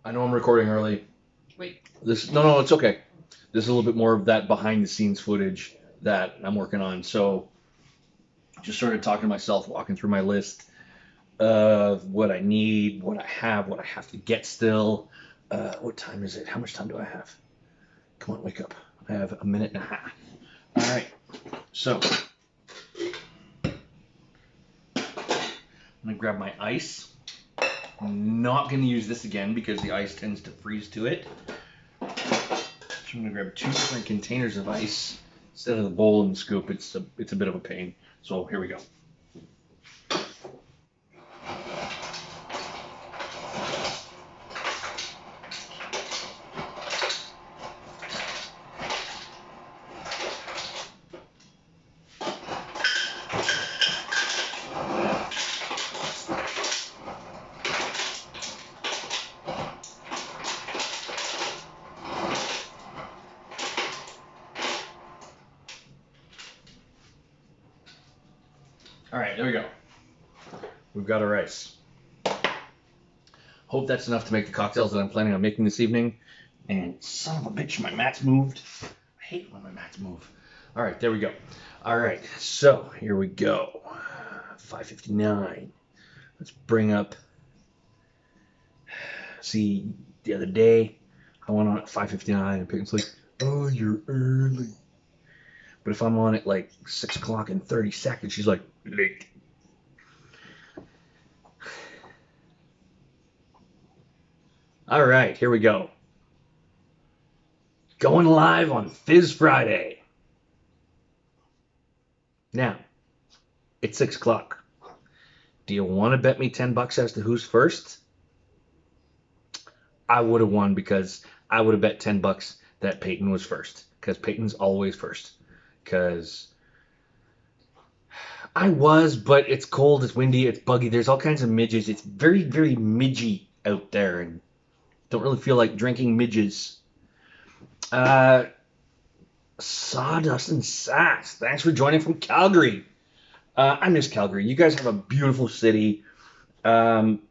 I know I'm recording early. Wait. No, it's okay. This is a little bit more of that behind the scenes footage that I'm working on. So just started talking to myself, walking through my list of what I need, what I have to get still. What time is it? How much time do I have? Come on, wake up. I have a minute and a half. All right. So I'm gonna grab my ice. I'm not gonna use this again because the ice tends to freeze to it. So I'm gonna grab two different containers of ice instead of the bowl and the scoop. It's a bit of a pain. So here we go. All right, there we go. We've got our ice. Hope that's enough to make the cocktails that I'm planning on making this evening. And son of a bitch, my mats moved. I hate when my mats move. All right, there we go. All right, so here we go. 5:59. Let's bring up. See, the other day I went on at 5:59 and Peyton's like, "Oh, you're early." But if I'm on at like 6 o'clock and 30 seconds, she's like, "Late." All right, here we go. Going live on Fizz Friday. Now, it's 6 o'clock. Do you want to bet me $10 as to who's first? I would have won because I would have bet $10 that Peyton was first. Because Peyton's always first. Because I was, but it's cold, it's windy, it's buggy. There's all kinds of midges. It's very, very midgy out there, and don't really feel like drinking midges. Uh, Sawdust and Sass, thanks for joining from Calgary. I miss Calgary. You guys have a beautiful city. Um,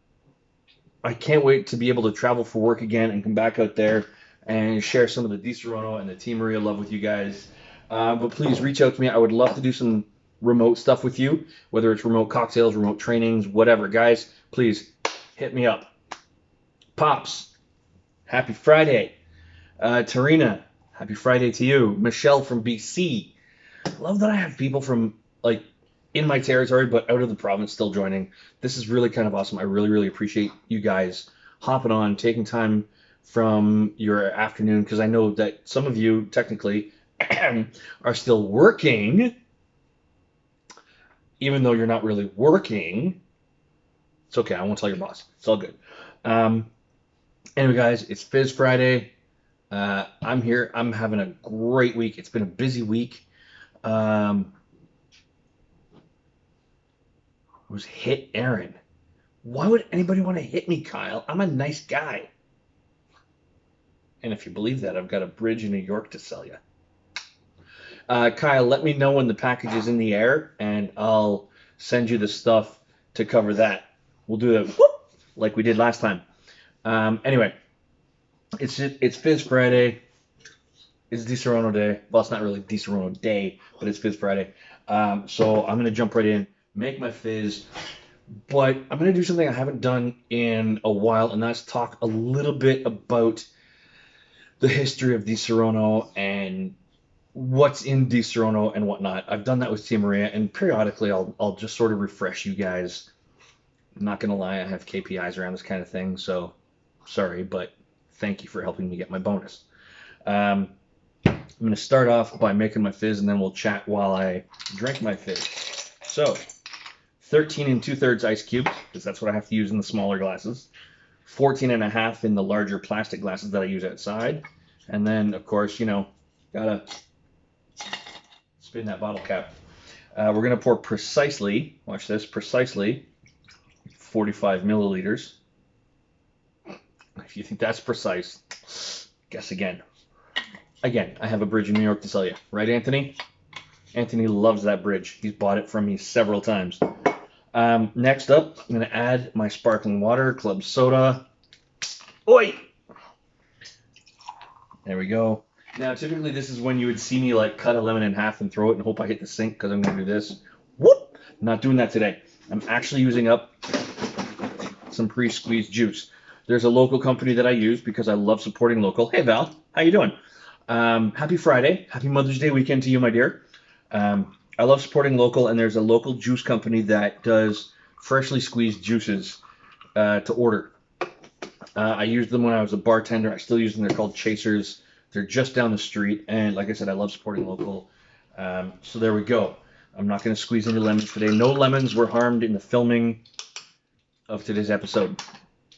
I can't wait to be able to travel for work again and come back out there and share some of the DiSerono and the Team Maria love with you guys. But please reach out to me. I would love to do some remote stuff with you, whether it's remote cocktails, remote trainings, whatever. Guys, please hit me up. Pops, happy Friday. Tarina, happy Friday to you. Michelle from BC. Love that I have people from like in my territory but out of the province still joining. This is really kind of awesome. I really, really appreciate you guys hopping on, taking time from your afternoon because I know that some of you technically are still working, even though you're not really working. It's okay. I won't tell your boss. It's all good. Um, anyway, guys, it's Fizz Friday. I'm here. I'm having a great week. It's been a busy week. Um, was hit Aaron. Why would anybody want to hit me, Kyle? I'm a nice guy. And if you believe that, I've got a bridge in New York to sell you. Kyle, let me know when the package is in the air, and I'll send you the stuff to cover that. We'll do it like we did last time. Anyway, it's Fizz Friday. It's DiSerono Day. Well, it's not really DiSerono Day, but it's Fizz Friday. So I'm gonna jump right in, make my fizz, but I'm gonna do something I haven't done in a while, and that's talk a little bit about the history of DiSerono and what's in DiSerono and whatnot. I've done that with Tia Maria, and periodically I'll just sort of refresh you guys. I'm not gonna lie, I have KPIs around this kind of thing, so sorry, but thank you for helping me get my bonus. Um, I'm gonna start off by making my fizz, and then we'll chat while I drink my fizz. So, 13 and 2/3 ice cubes, because that's what I have to use in the smaller glasses. 14 and a half in the larger plastic glasses that I use outside. And then, of course, gotta spin that bottle cap. We're gonna pour precisely, watch this, precisely 45 milliliters. If you think that's precise, guess again. Again, I have a bridge in New York to sell you. Right, Anthony? Anthony loves that bridge. He's bought it from me several times. Next up, I'm going to add my sparkling water, club soda. Oi! There we go. Now, typically, this is when you would see me like cut a lemon in half and throw it and hope I hit the sink because I'm going to do this. Whoop! Not doing that today. I'm actually using up some pre-squeezed juice. There's a local company that I use because I love supporting local. Hey, Val. How you doing? Happy Friday. Happy Mother's Day weekend to you, my dear. I love supporting local, and there's a local juice company that does freshly squeezed juices to order. I used them when I was a bartender. I still use them. They're called Chasers. They're just down the street, and like I said, I love supporting local. So there we go. I'm not going to squeeze any lemons today. No lemons were harmed in the filming of today's episode.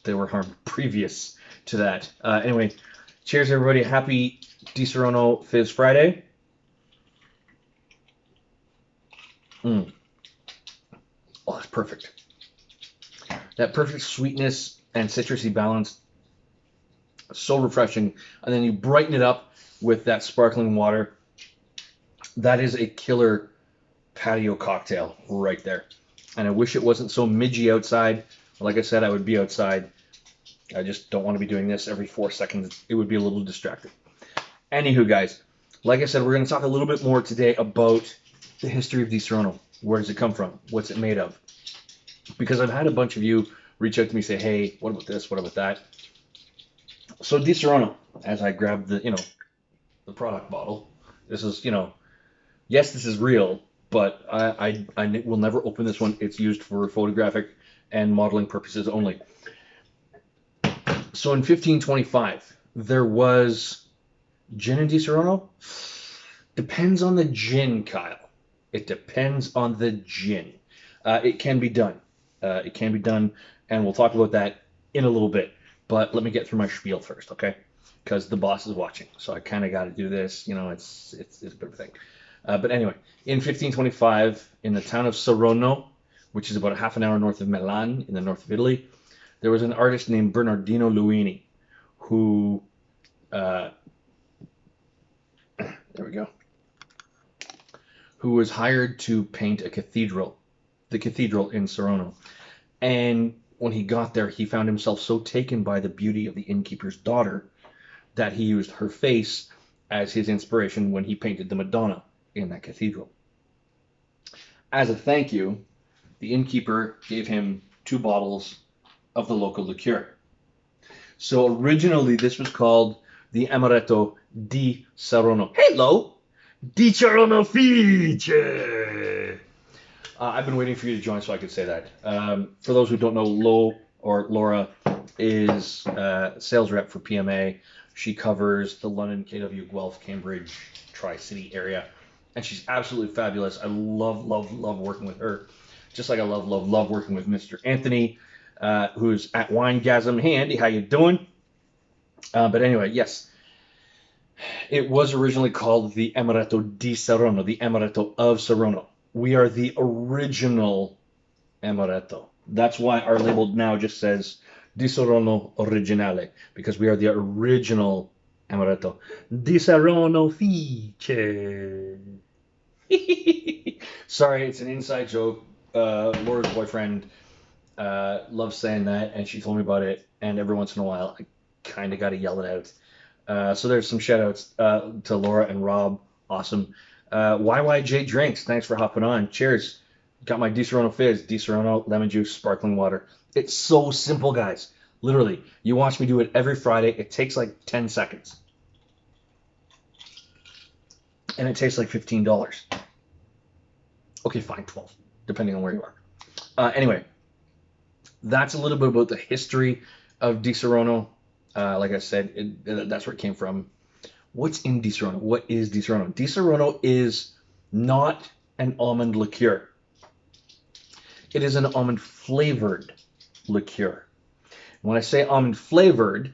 They were harmed previous to that. Anyway, cheers, everybody. Happy Di Serono Fizz Friday. Oh, that's perfect. That perfect sweetness and citrusy balance. So refreshing. And then you brighten it up with that sparkling water. That is a killer patio cocktail right there. And I wish it wasn't so midgy outside. Like I said, I would be outside. I just don't want to be doing this every 4 seconds. It would be a little distracting. Anywho, guys, like I said, we're going to talk a little bit more today about the history of Di Serono. Where does it come from? What's it made of? Because I've had a bunch of you reach out to me, say, hey, what about this? What about that? So Di Serono, as I grab the product bottle, this is, yes, this is real, but I will never open this one. It's used for photographic and modeling purposes only. So in 1525, there was gin in Di Serono. Depends on the gin, Kyle. It depends on the gin. It can be done. It can be done, and we'll talk about that in a little bit. But let me get through my spiel first, okay? Because the boss is watching, so I kind of got to do this. It's a bit of a thing. But anyway, in 1525, in the town of Saronno, which is about a half an hour north of Milan, in the north of Italy, there was an artist named Bernardino Luini, who, there we go, who was hired to paint a cathedral, the cathedral in Saronno. And when he got there, he found himself so taken by the beauty of the innkeeper's daughter that he used her face as his inspiration when he painted the Madonna in that cathedral. As a thank you, the innkeeper gave him 2 bottles of the local liqueur. So originally this was called the Amaretto di Saronno. Hello! Di Serono Fice! I've been waiting for you to join so I could say that. For those who don't know, Laura is sales rep for PMA. She covers the London, KW, Guelph, Cambridge, Tri-City area. And she's absolutely fabulous. I love working with her. Just like I love working with Mr. Anthony, who's at Winegasm. Hey, Andy, how you doing? But anyway, yes. It was originally called the Amaretto di Saronno, the Amaretto of Saronno. We are the original Amaretto. That's why our label now just says Di Serono Originale, because we are the original Amaretto. Di Serono Fice. Sorry, it's an inside joke. Laura's boyfriend loves saying that, and she told me about it, and every once in a while I kind of got to yell it out. So there's some shout outs to Laura and Rob. Awesome. YYJ Drinks, thanks for hopping on. Cheers. Got my Di Serono Fizz, Di Serono lemon juice, sparkling water. It's so simple, guys. Literally, you watch me do it every Friday. It takes like 10 seconds. And it tastes like $15. Okay, fine, 12, depending on where you are. Anyway, that's a little bit about the history of Di Serono. Like I said, that's where it came from. What's in Di Serono? What is Di Serono? Di Serono is not an almond liqueur. It is an almond flavored liqueur. When I say almond flavored,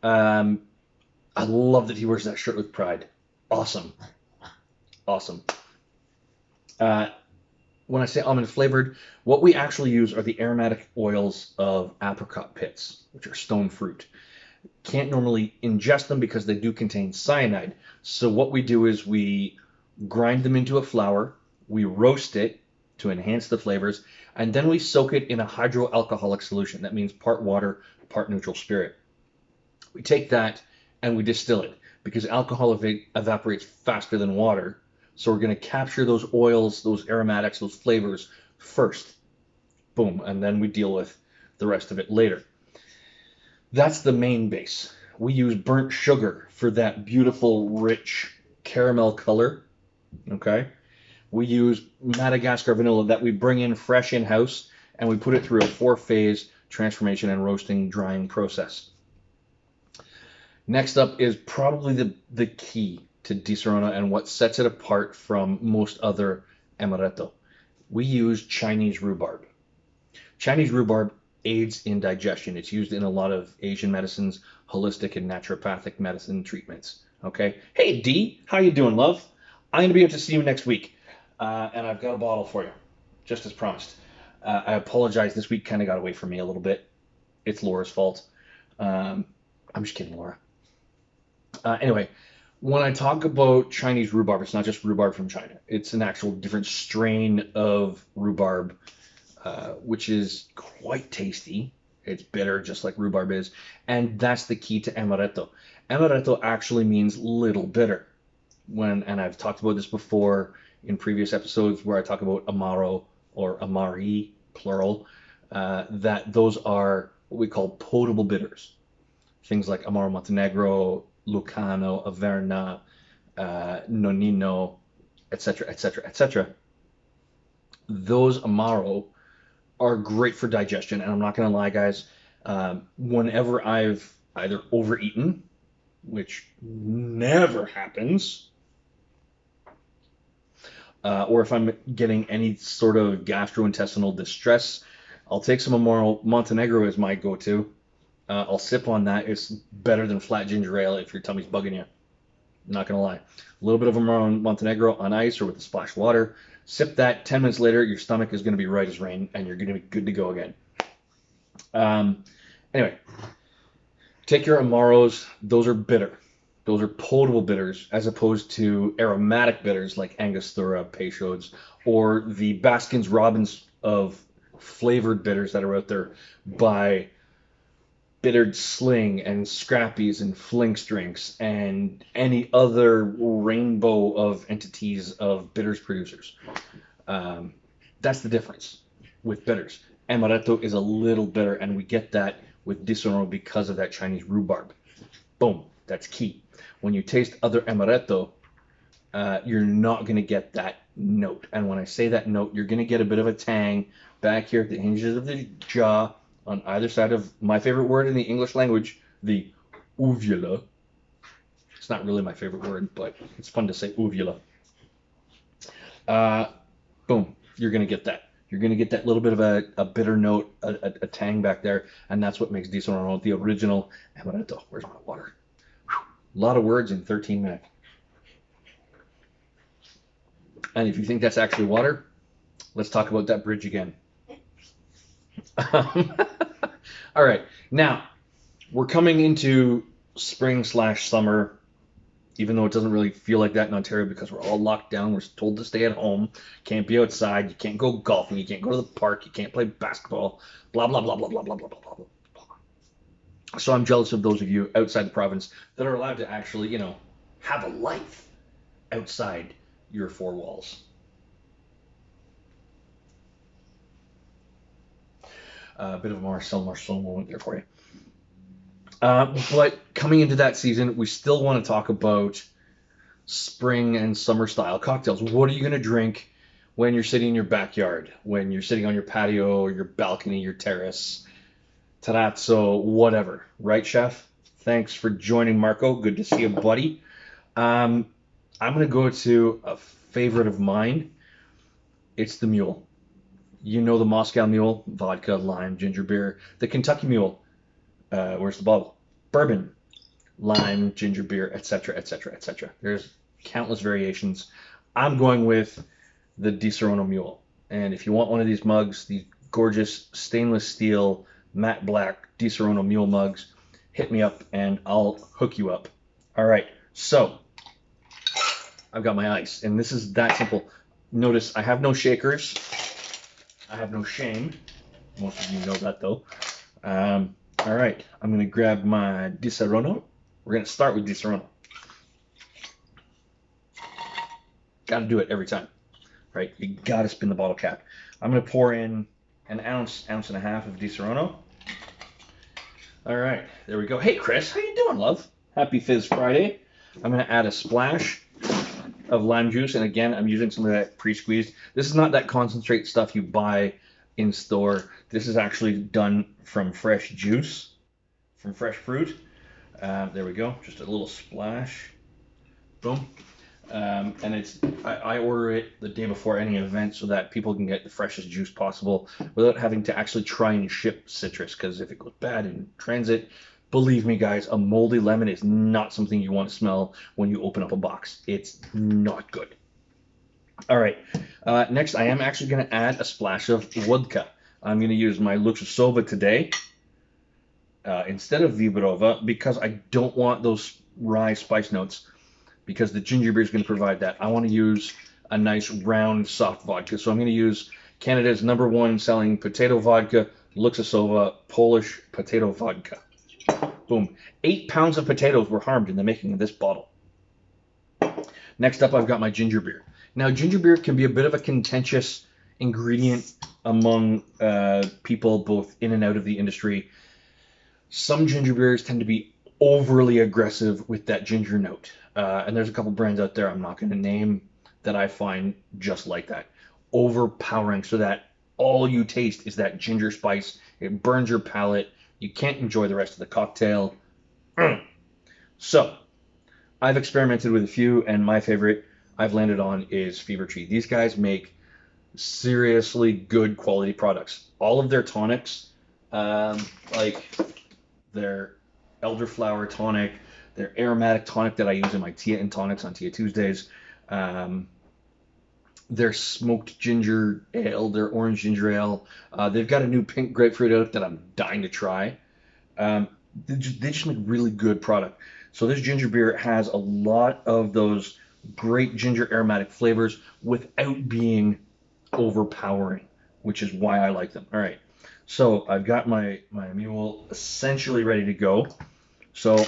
I love that he wears that shirt with pride. Awesome. When I say almond flavored, what we actually use are the aromatic oils of apricot pits, which are stone fruit. Can't normally ingest them because they do contain cyanide. So what we do is we grind them into a flour, we roast it to enhance the flavors, and then we soak it in a hydroalcoholic solution. That means part water, part neutral spirit. We take that and we distill it because alcohol evaporates faster than water. So we're going to capture those oils, those aromatics, those flavors first. Boom. And then we deal with the rest of it later. That's the main base. We use burnt sugar for that beautiful, rich caramel color. Okay. We use Madagascar vanilla that we bring in fresh in-house and we put it through a 4-phase transformation and roasting drying process. Next up is probably the key to Disaronno and what sets it apart from most other amaretto. We use Chinese rhubarb. Chinese rhubarb aids in digestion. It's used in a lot of Asian medicines, holistic and naturopathic medicine treatments. Okay. Hey D, how you doing, love? I'm gonna be able to see you next week, and I've got a bottle for you, just as promised. I apologize. This week kind of got away from me a little bit. It's Laura's fault. I'm just kidding, Laura. Anyway, when I talk about Chinese rhubarb, it's not just rhubarb from China. It's an actual different strain of rhubarb, which is quite tasty. It's bitter, just like rhubarb is. And that's the key to amaretto. Amaretto actually means little bitter. And I've talked about this before in previous episodes where I talk about amaro or amari, plural, that those are what we call potable bitters. Things like Amaro Montenegro, Lucano, Averna, Nonino, etc., etc., etc. Those Amaro are great for digestion, and I'm not going to lie, guys. Whenever I've either overeaten, which never happens, or if I'm getting any sort of gastrointestinal distress, I'll take some Amaro Montenegro as my go-to. I'll sip on that. It's better than flat ginger ale if your tummy's bugging you. Not gonna lie. A little bit of Amaro Montenegro on ice or with a splash of water. Sip that. 10 minutes later, your stomach is gonna be right as rain, and you're gonna be good to go again. Anyway, take your Amaros. Those are bitter. Those are potable bitters, as opposed to aromatic bitters like Angostura, Peychaud's, or the Baskins Robbins of flavored bitters that are out there by Bittered Sling and Scrappies and Flinks Drinks and any other rainbow of entities of bitters producers. That's the difference with bitters. Amaretto is a little bitter, and we get that with Disaronno because of that Chinese rhubarb. Boom, that's key. When you taste other amaretto, you're not going to get that note. And when I say that note, you're going to get a bit of a tang back here at the hinges of the jaw, on either side of my favorite word in the English language, the uvula. It's not really my favorite word, but it's fun to say uvula. Boom, you're going to get that. You're going to get that little bit of a bitter note, a tang back there, and that's what makes Disaronno the original amaretto. Where's my water? Whew. A lot of words in 13 minutes. And if you think that's actually water, let's talk about that bridge again. All right, now we're coming into spring/summer, even though it doesn't really feel like that in Ontario because we're all locked down. We're told to stay at home, can't be outside, you can't go golfing, you can't go to the park, you can't play basketball, blah, blah, blah, blah, blah, blah, blah, blah, blah, blah. So I'm jealous of those of you outside the province that are allowed to actually, have a life outside your four walls. A bit of a Marcel moment there for you. But coming into that season, we still want to talk about spring and summer style cocktails. What are you going to drink when you're sitting in your backyard, when you're sitting on your patio or your balcony, your terrace, terrazzo, whatever. Right, chef? Thanks for joining, Marco. Good to see you, buddy. I'm going to go to a favorite of mine. It's the Mule. You know the Moscow Mule, vodka, lime, ginger beer. The Kentucky Mule, where's the bottle? Bourbon, lime, ginger beer, etc., etc., etc. There's countless variations. I'm going with the Disaronno Mule. And if you want one of these mugs, these gorgeous stainless steel, matte black Disaronno Mule mugs, hit me up and I'll hook you up. All right, so I've got my ice, and this is that simple. Notice I have no shakers. I have no shame. Most of you know that, though. All right, I'm gonna grab my Di Serono. We're gonna start with Di Serono. Got to do it every time, right? You got to spin the bottle cap. I'm gonna pour in an ounce, ounce and a half of Di Serono. All right, there we go. Hey, Chris, how you doing, love? Happy Fizz Friday. I'm gonna add a splash of lime juice, and again, I'm using some of that pre-squeezed. This is not that concentrate stuff you buy in store. This is actually done from fresh juice, from fresh fruit. There we go, just a little splash. Boom. And I order it the day before any event so that people can get the freshest juice possible without having to actually try and ship citrus. Because if it goes bad in transit, believe me, guys, a moldy lemon is not something you want to smell when you open up a box. It's not good. All right. Next, I am actually going to add a splash of vodka. I'm going to use my Luxusova today instead of Vibrova because I don't want those rye spice notes because the ginger beer is going to provide that. I want to use a nice round soft vodka. So I'm going to use Canada's #1 selling potato vodka, Luxusova Polish potato vodka. Boom. 8 pounds of potatoes were harmed in the making of this bottle. Next up, I've got my ginger beer. Now, ginger beer can be a bit of a contentious ingredient among people both in and out of the industry. Some ginger beers tend to be overly aggressive with that ginger note. And there's a couple brands out there I'm not going to name that I find just like that. Overpowering so that all you taste is that ginger spice. It burns your palate. You can't enjoy the rest of the cocktail. So, I've experimented with a few, and my favorite I've landed on is Fever Tree. These guys make seriously good quality products. All of their tonics, like their elderflower tonic, their aromatic tonic that I use in my Tia and tonics on Tia Tuesdays, their smoked ginger ale, their orange ginger ale. They've got a new pink grapefruit out that I'm dying to try. They just make really good product. So this ginger beer has a lot of those great ginger aromatic flavors without being overpowering, which is why I like them. All right. So I've got my mule essentially ready to go. So,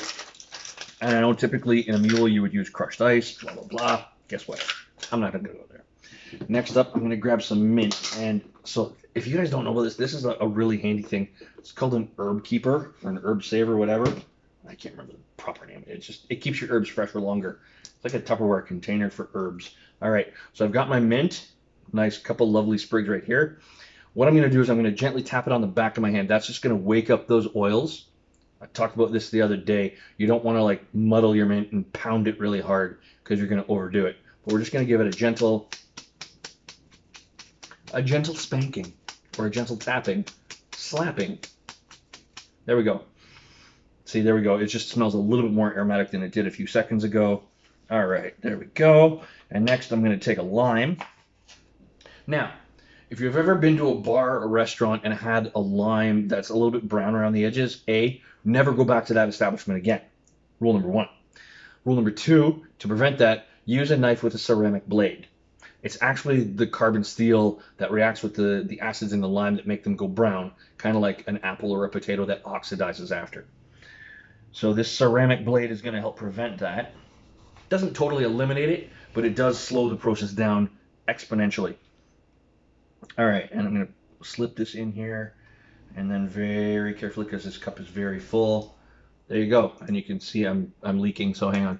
and I know typically in a mule you would use crushed ice, blah, blah, blah. Guess what? I'm not going to go there. Next up, I'm going to grab some mint. And so if you guys don't know about this, this is a really handy thing. It's called an herb keeper or an herb saver, whatever. I can't remember the proper name. It keeps your herbs fresh for longer. It's like a Tupperware container for herbs. All right, so I've got my mint. Nice couple lovely sprigs right here. What I'm going to do is I'm going to gently tap it on the back of my hand. That's just going to wake up those oils. I talked about this the other day. You don't want to like muddle your mint and pound it really hard because you're going to overdo it. But we're just going to give it a gentle spanking or a gentle tapping, slapping. There we go. See, there we go. It just smells a little bit more aromatic than it did a few seconds ago. All right, there we go. And next I'm going to take a lime. Now, if you've ever been to a bar or restaurant and had a lime that's a little bit brown around the edges, never go back to that establishment again. Rule number 1. Rule number 2, to prevent that, use a knife with a ceramic blade. It's actually the carbon steel that reacts with the acids in the lime that make them go brown, kind of like an apple or a potato that oxidizes after. So this ceramic blade is going to help prevent that. Doesn't totally eliminate it, but it does slow the process down exponentially. All right, and I'm going to slip this in here, and then very carefully, because this cup is very full. There you go, and you can see I'm leaking, so hang on.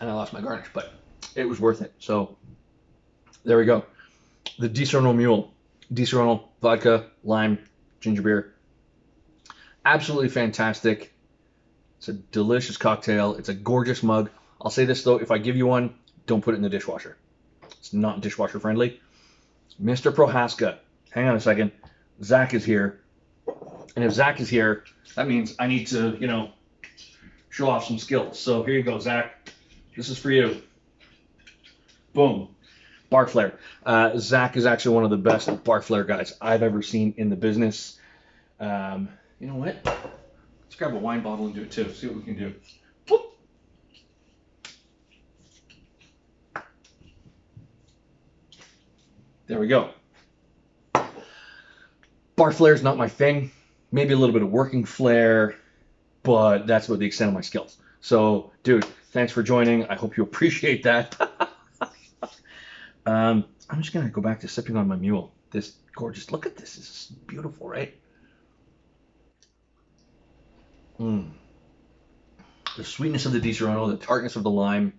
And I lost my garnish, but it was worth it. So there we go. The Di Serono Mule. Di Serono vodka, lime, ginger beer. Absolutely fantastic. It's a delicious cocktail. It's a gorgeous mug. I'll say this though, if I give you one, don't put it in the dishwasher. It's not dishwasher friendly. Mr. Prohaska, hang on a second. Zach is here. And if Zach is here, that means I need to, show off some skills. So here you go, Zach. This is for you. Boom. Bar flare. Zach is actually one of the best bar flare guys I've ever seen in the business. You know what? Let's grab a wine bottle and do it too. See what we can do. Whoop. There we go. Bar flair is not my thing. Maybe a little bit of working flair, but that's about the extent of my skills. So, dude, thanks for joining. I hope you appreciate that. I'm just gonna go back to sipping on my mule. This gorgeous. Look at this. This is beautiful, right? Mm. The sweetness of the Di Serono, the tartness of the lime.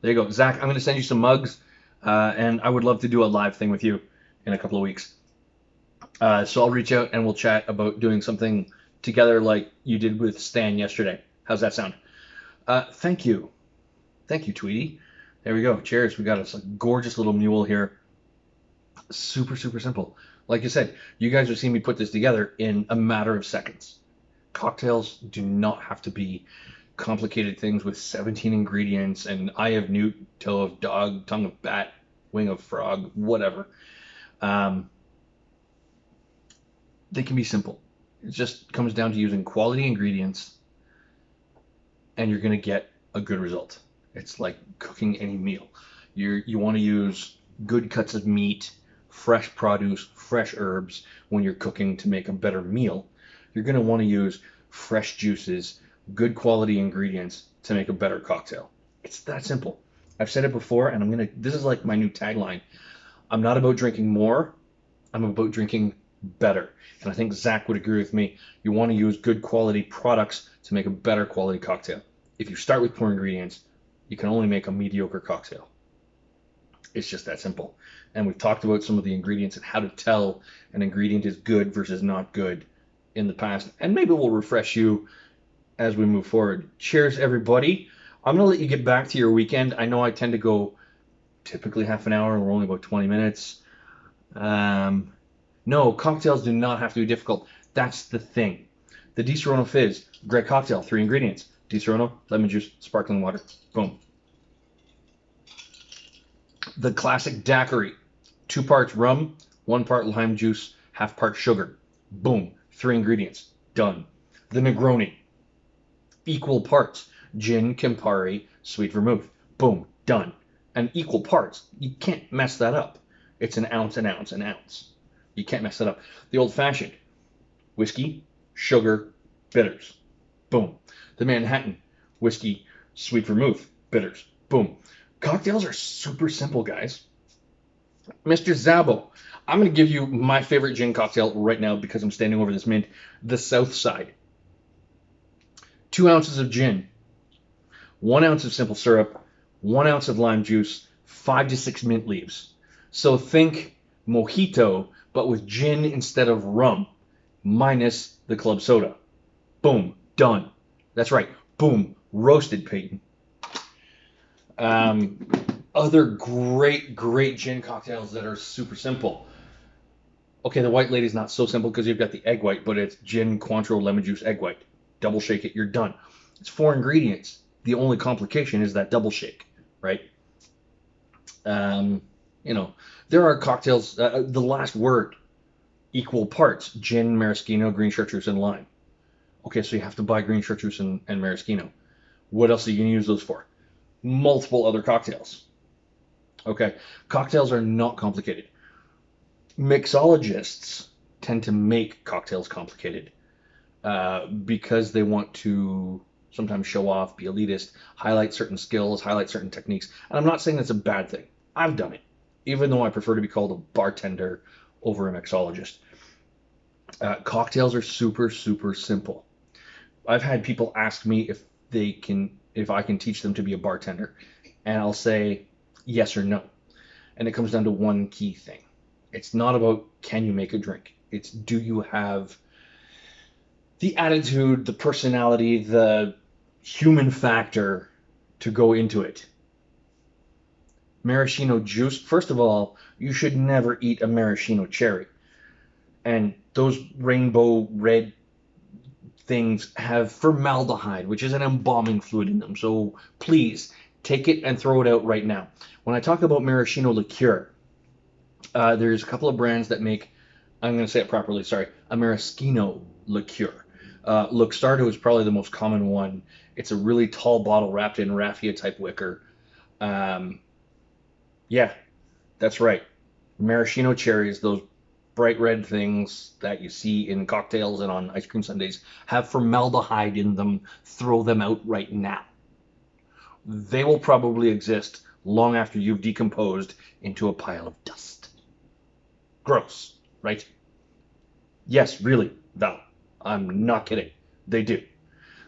There you go, Zach. I'm gonna send you some mugs, and I would love to do a live thing with you in a couple of weeks. So I'll reach out and we'll chat about doing something together like you did with Stan yesterday. How's that sound? Thank you. Thank you, Tweety. There we go. Cheers. We got us a gorgeous little mule here. Super, super simple. Like I said, you guys have seen me put this together in a matter of seconds. Cocktails do not have to be complicated things with 17 ingredients and eye of newt, toe of dog, tongue of bat, wing of frog, whatever. Um, they can be simple. It just comes down to using quality ingredients and you're going to get a good result. It's like cooking any meal. You want to use good cuts of meat, fresh produce, fresh herbs when you're cooking to make a better meal. You're going to want to use fresh juices, good quality ingredients to make a better cocktail. It's that simple. I've said it before, and this is like my new tagline. I'm not about drinking more, I'm about drinking better. And I think Zach would agree with me. You want to use good quality products to make a better quality cocktail. If you start with poor ingredients, you can only make a mediocre cocktail. It's just that simple. And we've talked about some of the ingredients and how to tell an ingredient is good versus not good in the past. And maybe we'll refresh you as we move forward. Cheers, everybody. I'm going to let you get back to your weekend. I know I tend to go typically half an hour, and we're only about 20 minutes. No, cocktails do not have to be difficult. That's the thing. The Di Serono Fizz, great cocktail, 3 ingredients. Di Serono, lemon juice, sparkling water. Boom. The classic daiquiri, 2 parts rum, 1 part lime juice, half part sugar. Boom. 3 ingredients. Done. The Negroni, equal parts gin, Campari, sweet vermouth. Boom. Done. And equal parts. You can't mess that up. It's an ounce, an ounce, an ounce. You can't mess that up. The old fashioned, whiskey, sugar, bitters. Boom. The Manhattan, whiskey, sweet vermouth, bitters. Boom. Cocktails are super simple, guys. Mr. Zabo, I'm going to give you my favorite gin cocktail right now because I'm standing over this mint, the South Side. 2 ounces of gin, 1 ounce of simple syrup, 1 ounce of lime juice, 5 to 6 mint leaves. So think mojito, but with gin instead of rum, minus the club soda. Boom, done. That's right. Boom, roasted, Peyton. Other great gin cocktails that are super simple. Okay, the white lady's not so simple because you've got the egg white, but it's gin, Cointreau, lemon juice, egg white. Double shake it, you're done. It's 4 ingredients. The only complication is that double shake, right? There are cocktails, the last word, equal parts, gin, maraschino, green chartreuse, and lime. Okay, so you have to buy green chartreuse and maraschino. What else are you going to use those for? Multiple other cocktails. Okay, cocktails are not complicated. Mixologists tend to make cocktails complicated because they want to sometimes show off, be elitist, highlight certain skills, highlight certain techniques. And I'm not saying that's a bad thing. I've done it, even though I prefer to be called a bartender over a mixologist. Cocktails are super, super simple. I've had people ask me if I can teach them to be a bartender, and I'll say yes or no. And it comes down to one key thing. It's not about can you make a drink. It's do you have the attitude, the personality, the human factor to go into it. Maraschino juice, first of all, you should never eat a maraschino cherry. And those rainbow red things have formaldehyde, which is an embalming fluid in them. So please take it and throw it out right now. When I talk about maraschino liqueur, there's a couple of brands that make, I'm going to say it properly, sorry, a maraschino liqueur. Luxardo is probably the most common one. It's a really tall bottle wrapped in raffia type wicker. Um, yeah, that's right. Maraschino cherries, those bright red things that you see in cocktails and on ice cream sundaes, have formaldehyde in them. Throw them out right now. They will probably exist long after you've decomposed into a pile of dust. Gross, right? Yes, really, Val. I'm not kidding. They do.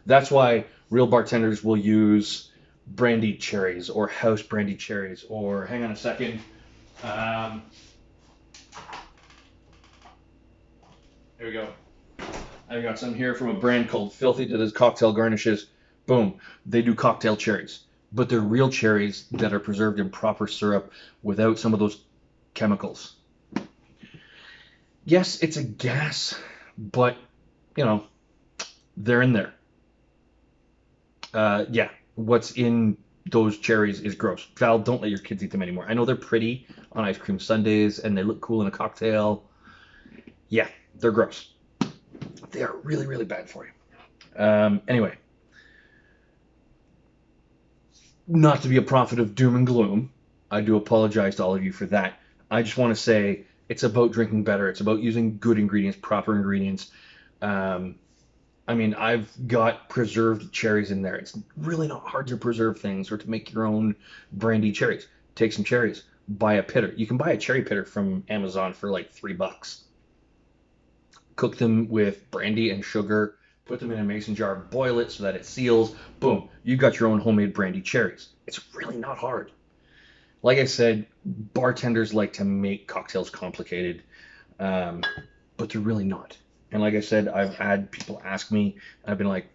That's why real bartenders will use brandy cherries or house brandy cherries or hang on a second. Um, Here we go. I've got some here from a brand called Filthy that does cocktail garnishes. Boom. They do cocktail cherries, but they're real cherries that are preserved in proper syrup without some of those chemicals. Yes, it's a gas, but you know, they're in there. Yeah, what's in those cherries is gross. Val, don't let your kids eat them anymore. I know they're pretty on ice cream sundaes and they look cool in a cocktail. Yeah, they're gross. They are really, really bad for you. Anyway, not to be a prophet of doom and gloom, I do apologize to all of you for that. I just want to say it's about drinking better. It's about using good ingredients, proper ingredients. Um, I mean, I've got preserved cherries in there. It's really not hard to preserve things or to make your own brandy cherries. Take some cherries, buy a pitter. You can buy a cherry pitter from Amazon for like $3. Cook them with brandy and sugar. Put them in a mason jar, boil it so that it seals. Boom, you got your own homemade brandy cherries. It's really not hard. Like I said, bartenders like to make cocktails complicated, um, but they're really not. And like I said, I've had people ask me, and I've been like,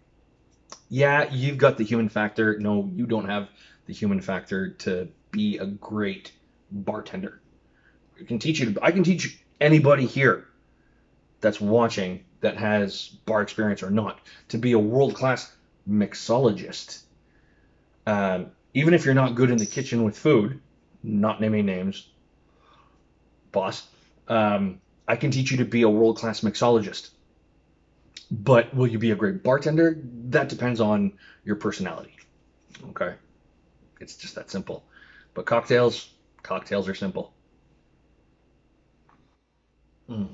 yeah, you've got the human factor. No, you don't have the human factor to be a great bartender. I can teach anybody here that's watching that has bar experience or not to be a world class mixologist. Even if you're not good in the kitchen with food, not naming names, boss, I can teach you to be a world class mixologist. But will you be a great bartender? That depends on your personality. Okay. It's just that simple. But cocktails are simple. Mm,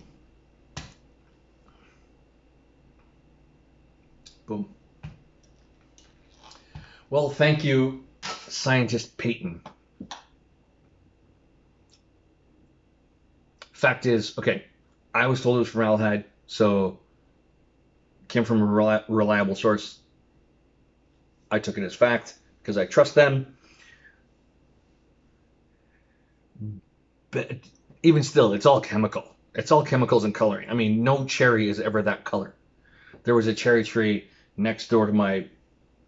boom. Well, thank you, scientist Peyton. Fact is, okay, I was told it was formaldehyde, so came from a reliable source. I took it as fact because I trust them. But even still, it's all chemical. It's all chemicals and coloring. I mean, no cherry is ever that color. There was a cherry tree next door to my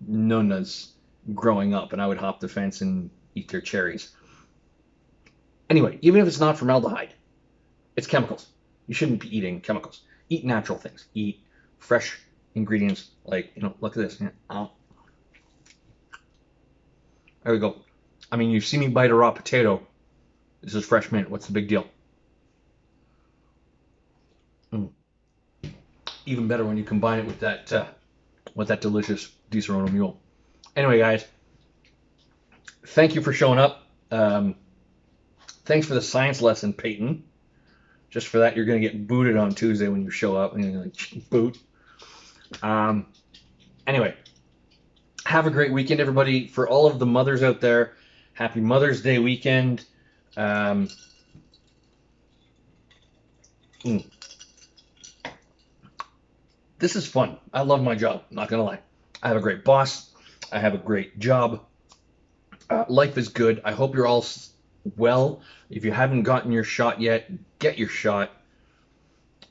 nonnas growing up, and I would hop the fence and eat their cherries. Anyway, even if it's not formaldehyde, it's chemicals. You shouldn't be eating chemicals. Eat natural things. Eat fresh ingredients like, look at this. Yeah. Oh, there we go. I mean, you see me bite a raw potato. This is fresh mint. What's the big deal? Mm. Even better when you combine it with that delicious Di Serrano mule. Anyway, guys, thank you for showing up. Thanks for the science lesson, Peyton. Just for that, you're going to get booted on Tuesday when you show up, and you're like, boot. Um, anyway, have a great weekend, everybody. For all of the mothers out there, happy Mother's Day weekend. Um, mm, this is fun. I love my job, not going to lie. I have a great boss. I have a great job. Life is good. I hope you're all well. If you haven't gotten your shot yet, get your shot.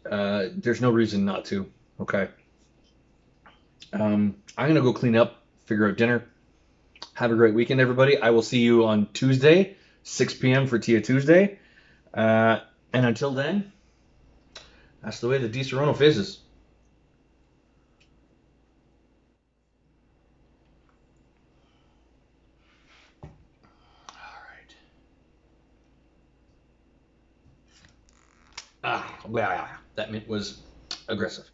There's no reason not to. Okay. I'm gonna go clean up, figure out dinner. Have a great weekend, everybody. I will see you on Tuesday, 6 p.m. for Tia Tuesday. Uh, and until then, that's the way the Di Serrano fizzes. All right. Well, that mint was aggressive.